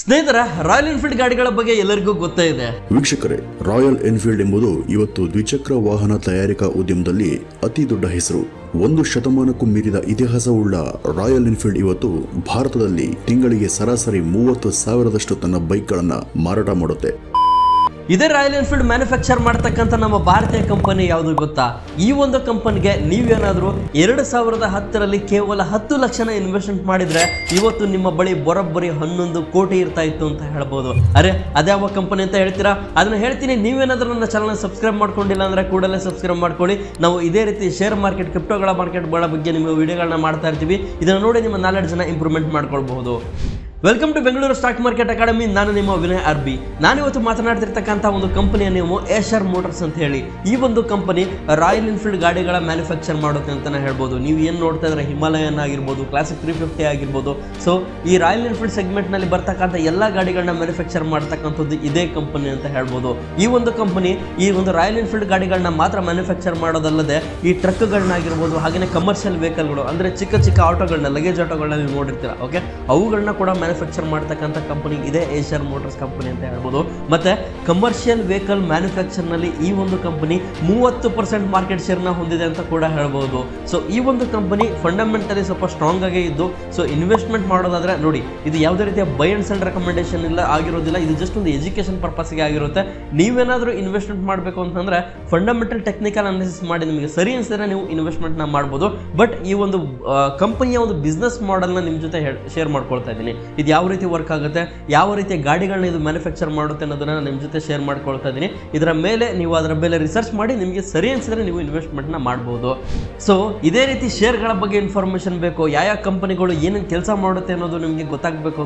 ಸ್ನೇಹಿತರ royal Enfield ಗಾಡಿಗಳ ಬಗ್ಗೆ ಎಲ್ಲರಿಗೂ ಗೊತ್ತೇ ಇದೆ. ವೀಕ್ಷಕರೇ, ರಾಯಲ್ ಎನ್ಫೀಲ್ಡ್ ಎಂಬುದು ಇವತ್ತು ದ್ವಿಚಕ್ರ ವಾಹನ ತಯಾರಿಕಾ ಉದ್ಯಮದಲ್ಲಿ ಅತಿ ದೊಡ್ಡ ಹೆಸರು. 1 ಶತಮಾನಕ್ಕೂ ಮೀರಿದ ಇತಿಹಾಸವುಳ್ಳ ರಾಯಲ್ ಎನ್ಫೀಲ್ಡ್ ಇವತ್ತು ಭಾರತದಲ್ಲಿ ತಿಂಗಳಿಗೆ ಸರಾಸರಿ 30,000ದಷ್ಟು ತನ್ನ ಬೈಕ್ಗಳನ್ನ ಮಾರಾಟ ಮಾಡುತ್ತೆ. ಇದೇ ರಾಯಲ್ ಎನ್ಫೀಲ್ಡ್ ಮ್ಯಾನುಫ್ಯಾಕ್ಚರ್ ಮಾಡ್ತಕ್ಕಂಥ ನಮ್ಮ ಭಾರತೀಯ ಕಂಪನಿ ಯಾವುದು ಗೊತ್ತಾ? ಈ ಒಂದು ಕಂಪನಿಗೆ ನೀವೇನಾದರೂ 2010ರಲ್ಲಿ ಕೇವಲ 10 ಲಕ್ಷನ ಇನ್ವೆಸ್ಟ್ಮೆಂಟ್ ಮಾಡಿದ್ರೆ ಇವತ್ತು ನಿಮ್ಮ ಬಳಿ ಬರೋಬ್ಬರಿ 11 ಕೋಟಿ ಇರ್ತಾ ಇತ್ತು ಅಂತ ಹೇಳ್ಬೋದು. ಅರೆ ಅದ್ಯಾವ ಕಂಪನಿ ಅಂತ ಹೇಳ್ತೀರಾ? ಅದನ್ನ ಹೇಳ್ತೀನಿ. ನೀವೇನಾದ್ರೂ ನನ್ನ ಚಾನಲ್ ಸಬ್ಸ್ಕ್ರೈಬ್ ಮಾಡ್ಕೊಂಡಿಲ್ಲ ಅಂದ್ರೆ ಕೂಡಲೇ ಸಬ್ಸ್ಕ್ರೈಬ್ ಮಾಡ್ಕೊಳ್ಳಿ. ನಾವು ಇದೇ ರೀತಿ ಶೇರ್ ಮಾರ್ಕೆಟ್, ಕ್ರಿಪ್ಟೋಗಳ ಮಾರ್ಕೆಟ್ಗಳ ಬಗ್ಗೆ ನಿಮಗೆ ವಿಡಿಯೋಗಳನ್ನ ಮಾಡ್ತಾ ಇರ್ತೀವಿ. ಇದನ್ನ ನೋಡಿ ನಿಮ್ಮ ನಾಲೆಡ್ಜನ್ನ ಇಂಪ್ರೂವ್ಮೆಂಟ್ ಮಾಡ್ಕೊಳ್ಬಹುದು. Welcome to Bengaluru stock market academy. ನಾನು ನಿಮ್ಮ ವಿನಯ್ ಆರ್ಬಿ. ನಾನಿವತ್ತು ಮಾತನಾಡ್ತಿರ್ತಕ್ಕಂಥ ಒಂದು ಕಂಪನಿಯ ನೇಮು ಏಷರ್ ಮೋಟರ್ಸ್ ಅಂತ ಹೇಳಿ. ಈ ಒಂದು ಕಂಪನಿ ರಾಯಲ್ ಎನ್ಫೀಲ್ಡ್ ಗಾಡಿಗಳ ಮ್ಯಾನುಫ್ಯಾಕ್ಚರ್ ಮಾಡೋಕೆ ಅಂತಾನೆ ಹೇಳ್ಬೋದು. ನೀವು ಏನು ನೋಡ್ತಾ ಇದ್ರೆ ಹಿಮಾಲಯನ್ ಆಗಿರ್ಬೋದು, ಕ್ಲಾಸಿಕ್ 350 ಆಗಿರ್ಬೋದು. ಸೊ ಈ ರಾಯಲ್ ಎನ್ಫೀಲ್ಡ್ ಸೆಗ್ಮೆಂಟ್ನಲ್ಲಿ ಬರ್ತಕ್ಕಂಥ ಎಲ್ಲ ಗಾಡಿಗಳನ್ನ ಮ್ಯಾನುಫ್ಯಾಕ್ಚರ್ ಮಾಡ್ತಕ್ಕಂಥದ್ದು ಇದೇ ಕಂಪನಿ ಅಂತ ಹೇಳ್ಬೋದು. ಈ ಒಂದು ಕಂಪನಿ ಈ ಒಂದು ರಾಯಲ್ ಎನ್ಫೀಲ್ಡ್ ಗಾಡಿಗಳನ್ನ ಮಾತ್ರ ಮ್ಯಾನುಫ್ಯಾಕ್ಚರ್ ಮಾಡೋದಲ್ಲದೆ ಈ ಟ್ರಕ್ಗಳನ್ನಾಗಿರ್ಬೋದು, ಹಾಗೆಯೇ ಕಮರ್ಷಿಯಲ್ ವೆಹಿಕಲ್ಗಳು ಅಂದರೆ ಚಿಕ್ಕ ಚಿಕ್ಕ ಆಟೋಗಳನ್ನ, ಲಗೇಜ್ ಆಟೋಗಳನ್ನ ನೀವು ನೋಡಿರ್ತೀರ. ಓಕೆ, ಅವುಗಳನ್ನ ಕೂಡ ಮ್ಯಾನುಫ್ಯಾಕ್ಚರ್ ಮಾಡ್ತಕ್ಕಂಥ ಕಂಪನಿ ಇದೆ ಏಷರ್ ಮೋಟರ್ಸ್ ಕಂಪನಿ ಅಂತ ಹೇಳ್ಬೋದು. ಮತ್ತೆ ಕಮರ್ಷಿಯಲ್ ವೆಹಿಕಲ್ ಮ್ಯಾನುಫ್ಯಾಕ್ಚರ್ ನಲ್ಲಿ ಈ ಒಂದು ಕಂಪನಿ 30% ಮಾರ್ಕೆಟ್ ಶೇರ್ನ ಹೊಂದಿದೆ ಅಂತ ಕೂಡ ಹೇಳ್ಬೋದು. ಸೊ ಈ ಒಂದು ಕಂಪನಿ ಫಂಡಮೆಂಟಲಿ ಸ್ವಲ್ಪ ಸ್ಟ್ರಾಂಗ್ ಆಗೇ ಇದ್ದು, ಸೊ ಇನ್ವೆಸ್ಟ್ಮೆಂಟ್ ಮಾಡೋದಾದ್ರೆ ನೋಡಿ, ಇದು ಯಾವುದೇ ರೀತಿಯ ಬೈ ಅಂಡ್ ಸೆಲ್ ರೆಕಮೆಂಡೇಶನ್ ಇಲ್ಲ ಆಗಿರೋದಿಲ್ಲ. ಇದು ಜಸ್ಟ್ ಒಂದು ಎಜುಕೇಶನ್ ಪರ್ಪಸ್ಗೆ ಆಗಿರುತ್ತೆ. ನೀವೇನಾದರೂ ಇನ್ವೆಸ್ಟ್ಮೆಂಟ್ ಮಾಡಬೇಕು ಅಂತಂದ್ರೆ ಫಂಡಮೆಂಟಲ್ ಟೆಕ್ನಿಕಲ್ ಅನಾಲಿಸಿಸ್ ಮಾಡಿ ನಿಮಗೆ ಸರಿ ಅನಿಸಿದ್ರೆ ನೀವು ಇನ್ವೆಸ್ಟ್ಮೆಂಟ್ನ ಮಾಡ್ಬೋದು. ಬಟ್ ಈ ಒಂದು ಕಂಪನಿಯ ಒಂದು ಬಿಸ್ನೆಸ್ ಮಾಡೆಲ್ನ ನಿಮ್ಮ ಜೊತೆ ಶೇರ್ ಮಾಡ್ಕೊಳ್ತಾ ಇದ್ದೀನಿ. ಇದು ಯಾವ ರೀತಿ ವರ್ಕ್ ಆಗುತ್ತೆ, ಯಾವ ರೀತಿಯ ಗಾಡಿಗಳನ್ನ ಇದು ಮ್ಯಾನುಫ್ಯಾಕ್ಚರ್ ಮಾಡುತ್ತೆ ಅನ್ನೋದನ್ನ ನಿಮ್ಮ ಜೊತೆ ಶೇರ್ ಮಾಡ್ಕೊಳ್ತಾ ಇದ್ದೀನಿ. ಇದರ ಮೇಲೆ ನೀವು ಅದರ ಮೇಲೆ ರಿಸರ್ಚ್ ಮಾಡಿ ನಿಮಗೆ ಸರಿ ಅನಿಸಿದ್ರೆ ನೀವು ಇನ್ವೆಸ್ಟ್ಮೆಂಟ್ನ ಮಾಡ್ಬೋದು. ಸೊ ಇದೇ ರೀತಿ ಶೇರ್ಗಳ ಬಗ್ಗೆ ಇನ್ಫಾರ್ಮೇಷನ್ ಬೇಕು, ಯಾವ ಕಂಪನಿಗಳು ಏನೇನು ಕೆಲಸ ಮಾಡುತ್ತೆ ಅನ್ನೋದು ನಿಮಗೆ ಗೊತ್ತಾಗಬೇಕು